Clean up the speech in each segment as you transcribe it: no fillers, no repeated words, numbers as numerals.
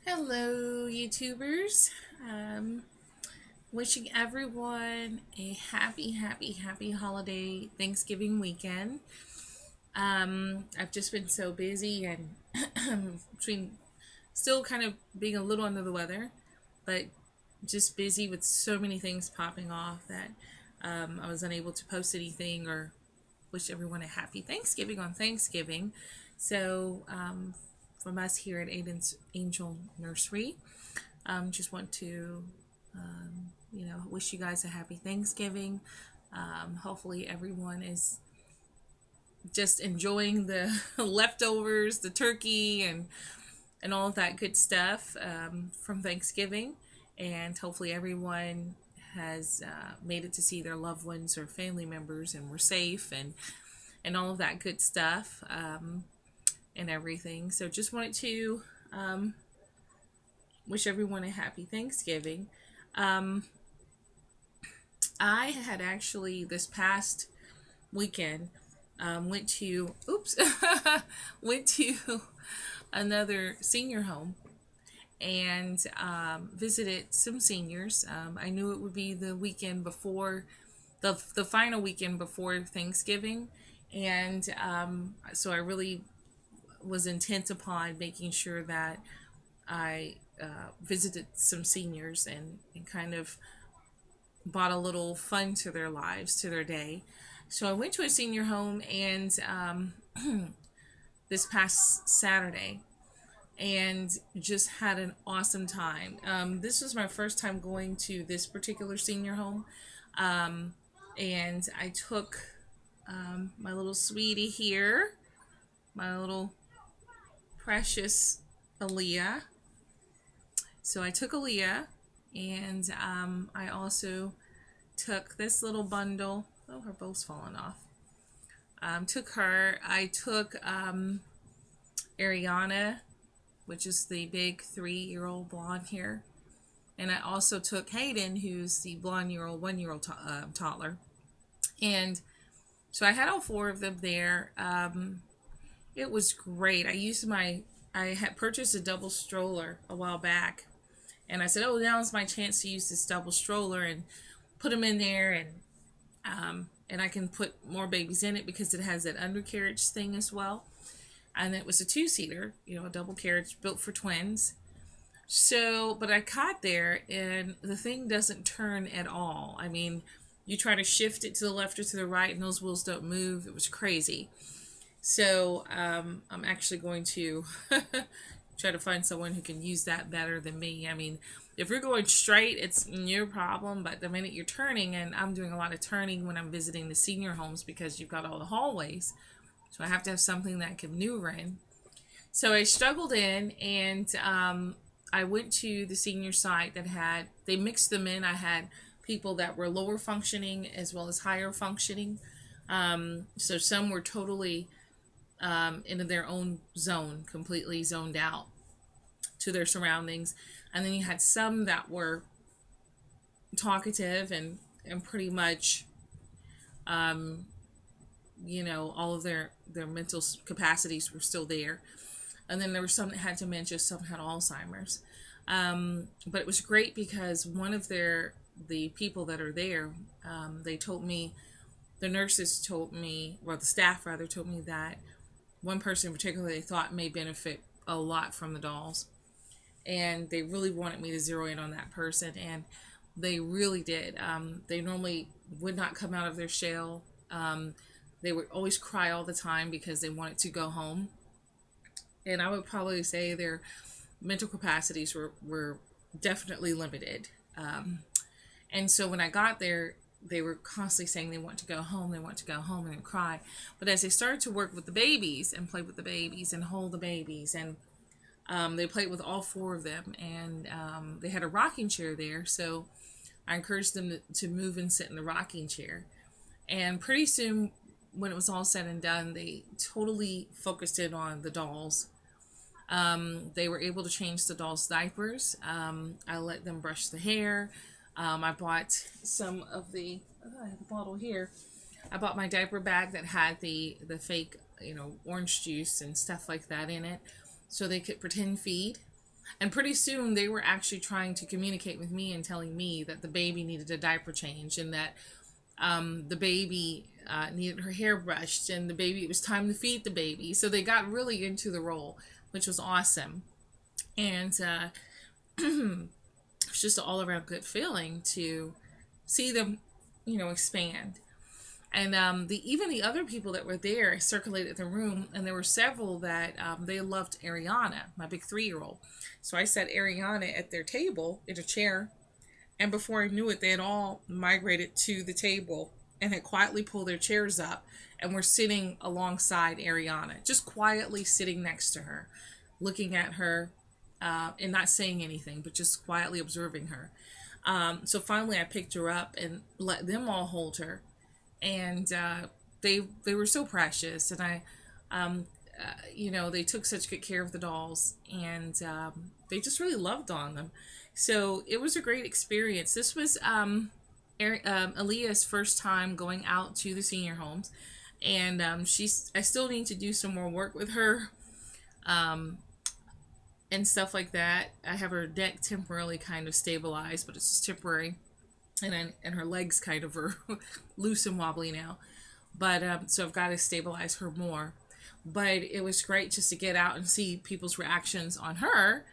Hello, YouTubers. Um, Wishing everyone a happy holiday Thanksgiving weekend. I've just been so busy and between still kind of being a little under the weather, but just busy with so many things popping off that I was unable to post anything or wish everyone a happy Thanksgiving on Thanksgiving. So, from us here at Aiden's Angel Nursery, just want to, wish you guys a happy Thanksgiving. Hopefully, everyone is just enjoying the leftovers, the turkey, and all of that good stuff from Thanksgiving. And hopefully, everyone has made it to see their loved ones or family members and were safe and all of that good stuff and everything. So, just wanted to wish everyone a happy Thanksgiving. Um, I had actually this past weekend went to went to another senior home and visited some seniors. I knew it would be the weekend before the final weekend before Thanksgiving, and so I really was intent upon making sure that I visited some seniors and kind of brought a little fun to their lives, to their day. So I went to a senior home and this past Saturday and just had an awesome time. This was my first time going to this particular senior home. And I took my little sweetie here, my little precious Aaliyah. So I took Aaliyah, and I also took this little bundle. Oh, her bow's falling off. Took her. I took Ariana, which is the big 3-year-old blonde hair. And I also took Hayden, who's the blonde-year-old, 1-year-old toddler. And so I had all 4 of them there. It was great. I had purchased a double stroller a while back. And I said, oh, now's my chance to use this double stroller and put them in there. And I can put more babies in it because it has that undercarriage thing as well. And it was a 2-seater, a double carriage built for twins. So, but I got there and the thing doesn't turn at all. I mean, you try to shift it to the left or to the right and those wheels don't move. It was crazy. So, I'm actually going to try to find someone who can use that better than me. I mean, if you're going straight, it's your problem. But the minute you're turning, and I'm doing a lot of turning when I'm visiting the senior homes because you've got all the hallways. So I have to have something that I can maneuver in. So I struggled in, and I went to the senior site they mixed them in. I had people that were lower functioning as well as higher functioning. So some were totally into their own zone, completely zoned out to their surroundings. And then you had some that were talkative and pretty much, all of their mental capacities were still there. And then there were some that had dementia, some had Alzheimer's. But it was great because one of the people that are there, they told me, the nurses told me, well, the staff rather told me that one person in particular they thought may benefit a lot from the dolls. And they really wanted me to zero in on that person. And they really did. They normally would not come out of their shell. They would always cry all the time because they wanted to go home. And I would probably say their mental capacities were definitely limited. And so when I got there, they were constantly saying they want to go home, and cry. But as they started to work with the babies and play with the babies and hold the babies, and they played with all 4 of them, and they had a rocking chair there, so I encouraged them to move and sit in the rocking chair. And pretty soon, when it was all said and done, they totally focused in on the dolls. They were able to change the dolls' diapers. I let them brush the hair. I bought some of I have a bottle here. I bought my diaper bag that had the fake, orange juice and stuff like that in it, so they could pretend feed. And pretty soon they were actually trying to communicate with me and telling me that the baby needed a diaper change, and that the baby needed her hair brushed, and the baby, it was time to feed the baby. So they got really into the role, which was awesome. And it's just an all around good feeling to see them, expand. And even the other people that were there circulated the room, and there were several that they loved Ariana, my big 3-year-old. So I sat Ariana at their table in a chair, and before I knew it, they had all migrated to the table and had quietly pulled their chairs up and were sitting alongside Ariana, just quietly sitting next to her, looking at her, and not saying anything, but just quietly observing her. So finally I picked her up and let them all hold her. And they were so precious, and they took such good care of the dolls, and they just really loved on them. So it was a great experience. This was Aaliyah's first time going out to the senior homes, and I still need to do some more work with her, and stuff like that. I have her neck temporarily kind of stabilized, but it's just temporary. And her legs kind of are loose and wobbly now. But so I've got to stabilize her more. But it was great just to get out and see people's reactions on her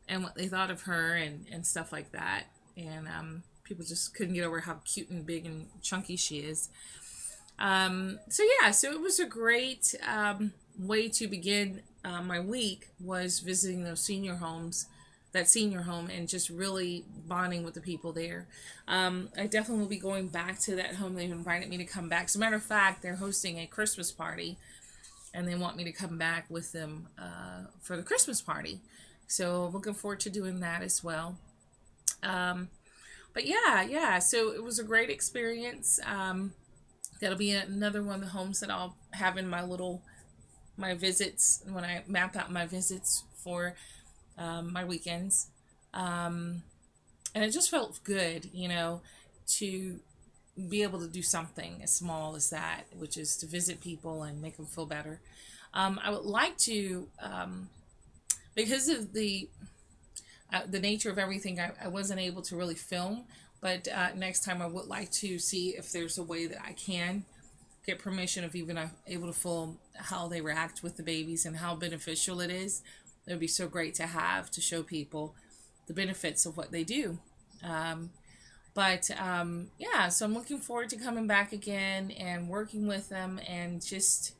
and what they thought of her and stuff like that. And people just couldn't get over how cute and big and chunky she is. So it was a great way to begin my week, was visiting those senior homes, that senior home, and just really bonding with the people there. I definitely will be going back to that home. They've invited me to come back. As a matter of fact, they're hosting a Christmas party, and they want me to come back with them for the Christmas party. So looking forward to doing that as well. But so it was a great experience. That'll be another one of the homes that I'll have in my visits, when I map out my visits for my weekends. And it just felt good, to be able to do something as small as that, which is to visit people and make them feel better. I would like to, because of the nature of everything, I wasn't able to really film, but next time I would like to see if there's a way that I can get permission of even able to film how they react with the babies and how beneficial it is. It would be so great to have to show people the benefits of what they do. So I'm looking forward to coming back again and working with them and just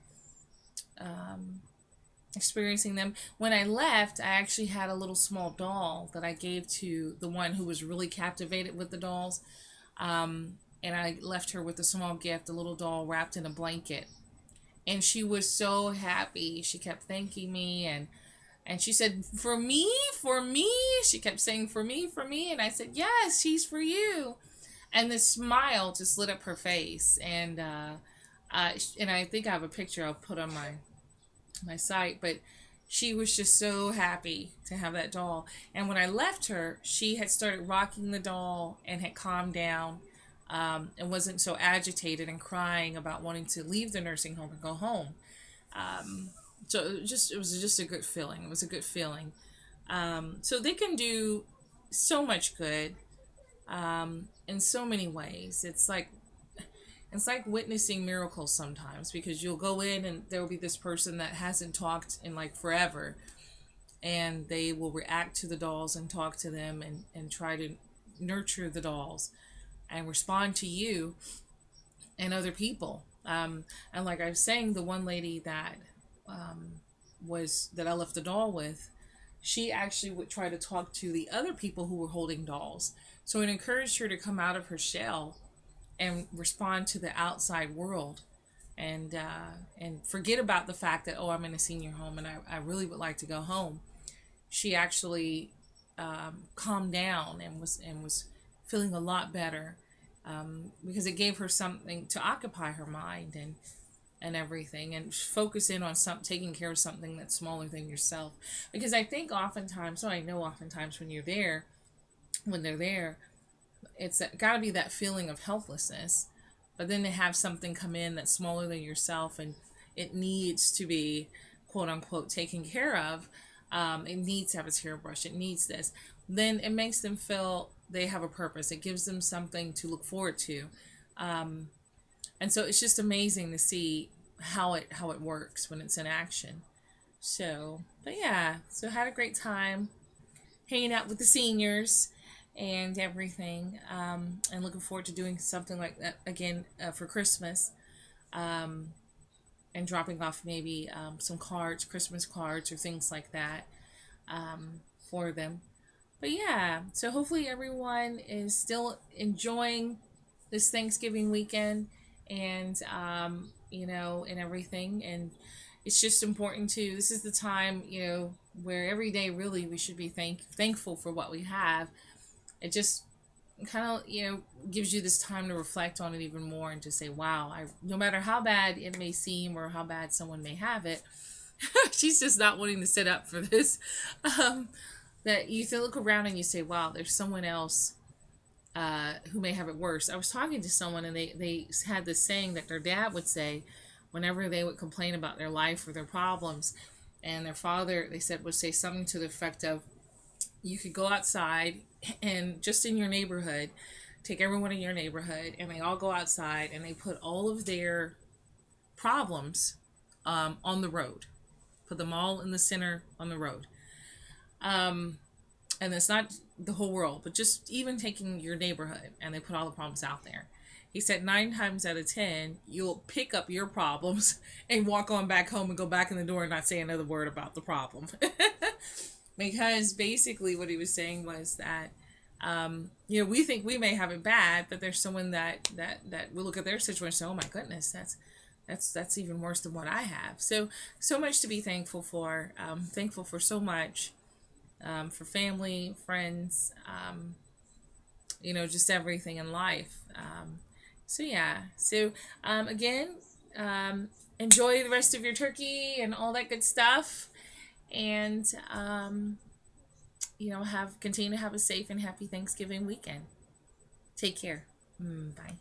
experiencing them. When I left, I actually had a little small doll that I gave to the one who was really captivated with the dolls. And I left her with a small gift, a little doll wrapped in a blanket. And she was so happy. She kept thanking me, and she said, for me, she kept saying, for me. And I said, yes, she's for you. And the smile just lit up her face. And I think I have a picture I'll put on my site, but she was just so happy to have that doll. And when I left her, she had started rocking the doll and had calmed down, and wasn't so agitated and crying about wanting to leave the nursing home and go home. So it was just a good feeling. It was a good feeling. So they can do so much good in so many ways. It's like witnessing miracles sometimes, because you'll go in and there will be this person that hasn't talked in like forever, and they will react to the dolls and talk to them and try to nurture the dolls and respond to you and other people. And like I was saying, the one lady that that I left the doll with, she actually would try to talk to the other people who were holding dolls. So it encouraged her to come out of her shell and respond to the outside world, and forget about the fact that, oh, I'm in a senior home and I really would like to go home. She actually calmed down and was feeling a lot better, because it gave her something to occupy her mind and everything, and focus in on taking care of something that's smaller than yourself. Because I think oftentimes when they're there, it's got to be that feeling of helplessness, but then to have something come in that's smaller than yourself and it needs to be, quote unquote, taken care of. It needs to have its hair brushed. It needs this. Then it makes them feel they have a purpose. It gives them something to look forward to. And so it's just amazing to see how it works when it's in action. So, but yeah, so had a great time hanging out with the seniors and everything, and looking forward to doing something like that again for Christmas, and dropping off maybe some cards, Christmas cards, or things like that for them. But yeah, so hopefully everyone is still enjoying this Thanksgiving weekend, and and everything. And it's just important to, this is the time, where every day really we should be thankful for what we have. It just kind of, gives you this time to reflect on it even more and to say, wow, no matter how bad it may seem or how bad someone may have it, she's just not wanting to sit up for this. That you can look around and you say, wow, there's someone else who may have it worse. I was talking to someone, and they had this saying that their dad would say whenever they would complain about their life or their problems. And their father, they said, would say something to the effect of, you could go outside and just in your neighborhood, take everyone in your neighborhood, and they all go outside and they put all of their problems on the road. Put them all in the center on the road. And it's not the whole world, but just even taking your neighborhood, and they put all the problems out there. He said 9 times out of 10, you'll pick up your problems and walk on back home and go back in the door and not say another word about the problem. Because basically what he was saying was that, we think we may have it bad, but there's someone that will look at their situation and say, oh my goodness, that's even worse than what I have. So much to be thankful for. Thankful for so much, for family, friends, just everything in life. Again, enjoy the rest of your turkey and all that good stuff. And, continue to have a safe and happy Thanksgiving weekend. Take care. Bye.